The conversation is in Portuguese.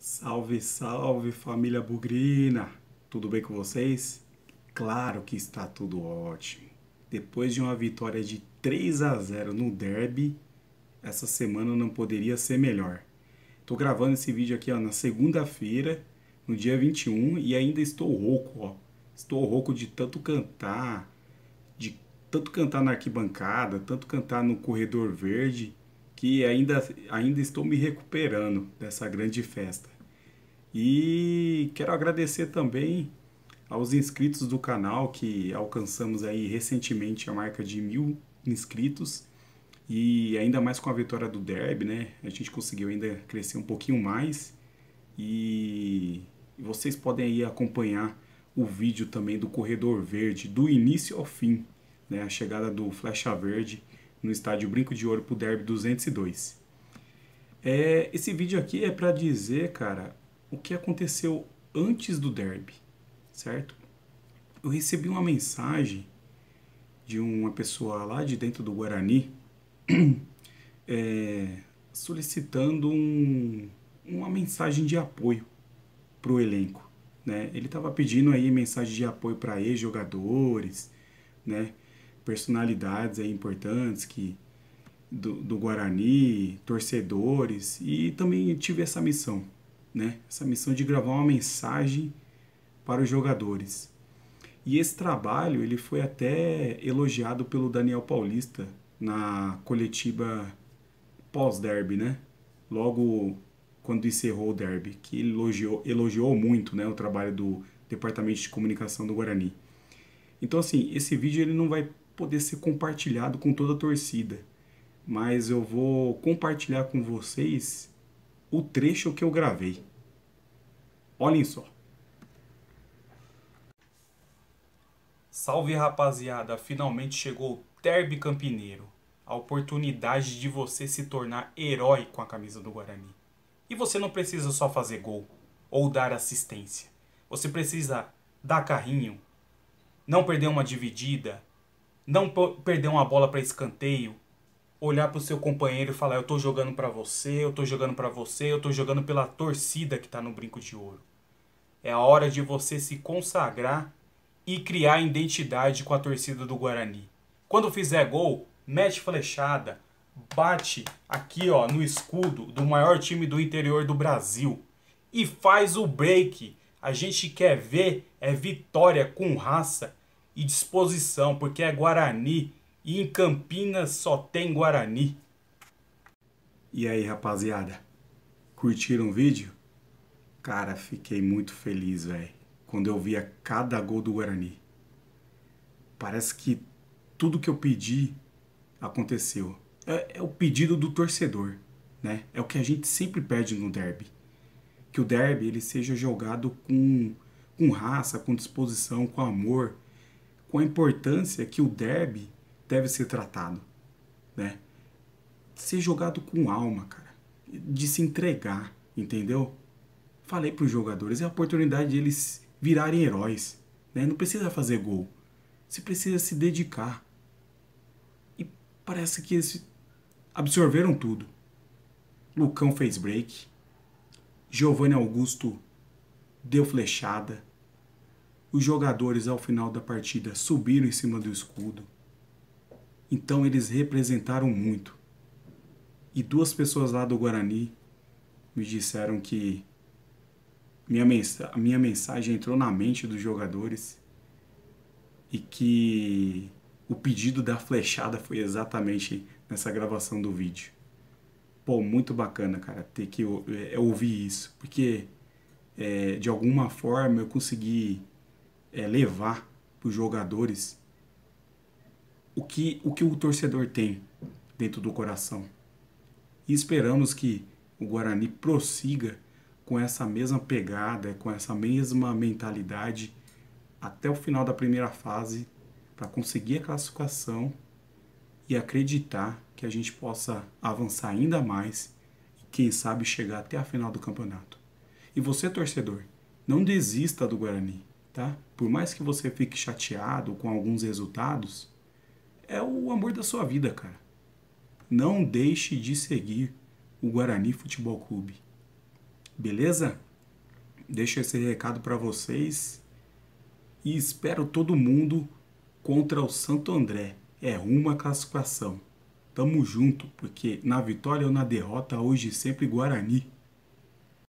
Salve, salve família Bugrina! Tudo bem com vocês? Claro que está tudo ótimo. Depois de uma vitória de 3-0 no derby, essa semana não poderia ser melhor. Tô gravando esse vídeo aqui ó, na segunda-feira, no dia 21, e ainda estou rouco, ó. Estou rouco de tanto cantar na arquibancada, tanto cantar no corredor verde, que ainda estou me recuperando dessa grande festa. E quero agradecer também aos inscritos do canal, que alcançamos aí recentemente a marca de 1.000 inscritos, e ainda mais com a vitória do Derby, né? A gente conseguiu ainda crescer um pouquinho mais, e vocês podem aí acompanhar o vídeo também do Corredor Verde, do início ao fim, né? A chegada do Flecha Verde no estádio Brinco de Ouro pro Derby 202. Esse vídeo aqui é para dizer, cara, o que aconteceu antes do derby, certo? Eu recebi uma mensagem de uma pessoa lá de dentro do Guarani é, solicitando uma mensagem de apoio para o elenco, né? Ele estava pedindo aí mensagem de apoio para ex-jogadores, né? Personalidades aí importantes do Guarani, torcedores, e também tive essa missão, né? Essa missão de gravar uma mensagem para os jogadores. E esse trabalho ele foi até elogiado pelo Daniel Paulista na coletiva pós-derby, né? Logo quando encerrou o derby, que ele elogiou muito, né, o trabalho do Departamento de Comunicação do Guarani. Então assim, esse vídeo ele não vai poder ser compartilhado com toda a torcida, mas eu vou compartilhar com vocês o trecho que eu gravei. Olhem só. Salve rapaziada, finalmente chegou o Derby Campineiro, a oportunidade de você se tornar herói com a camisa do Guarani. E você não precisa só fazer gol ou dar assistência, você precisa dar carrinho, não perder uma dividida, não perder uma bola para escanteio, olhar para o seu companheiro e falar: eu tô jogando para você, eu tô jogando para você, eu tô jogando pela torcida que tá no Brinco de Ouro. É a hora de você se consagrar e criar identidade com a torcida do Guarani. Quando fizer gol, mete flechada, bate aqui ó, no escudo do maior time do interior do Brasil e faz o break. A gente quer ver vitória com raça e disposição, porque é Guarani e em Campinas só tem Guarani. E aí, rapaziada, curtiram o vídeo? Cara, fiquei muito feliz, velho, quando eu via cada gol do Guarani. Parece que tudo que eu pedi aconteceu. É o pedido do torcedor, né? É o que a gente sempre pede no derby. Que o derby ele seja jogado com raça, com disposição, com amor, com a importância que o derby deve ser tratado, né? Ser jogado com alma, cara. De se entregar, entendeu? Falei para os jogadores, é a oportunidade de eles virarem heróis, né? Não precisa fazer gol. Você precisa se dedicar. E parece que eles absorveram tudo. Lucão fez break. Giovanni Augusto deu flechada. Os jogadores, ao final da partida, subiram em cima do escudo. Então eles representaram muito. E duas pessoas lá do Guarani me disseram que a minha mensagem entrou na mente dos jogadores e que o pedido da flechada foi exatamente nessa gravação do vídeo. Pô, muito bacana, cara, ter que ouvir isso, porque de alguma forma eu consegui levar para os jogadores o que o torcedor tem dentro do coração. E esperamos que o Guarani prossiga com essa mesma pegada, com essa mesma mentalidade até o final da primeira fase, para conseguir a classificação e acreditar que a gente possa avançar ainda mais e quem sabe chegar até a final do campeonato. E você, torcedor, não desista do Guarani, tá? Por mais que você fique chateado com alguns resultados, é o amor da sua vida, cara. Não deixe de seguir o Guarani Futebol Clube. Beleza? Deixo esse recado para vocês e espero todo mundo contra o Santo André. É uma classificação. Tamo junto, porque na vitória ou na derrota, hoje sempre Guarani.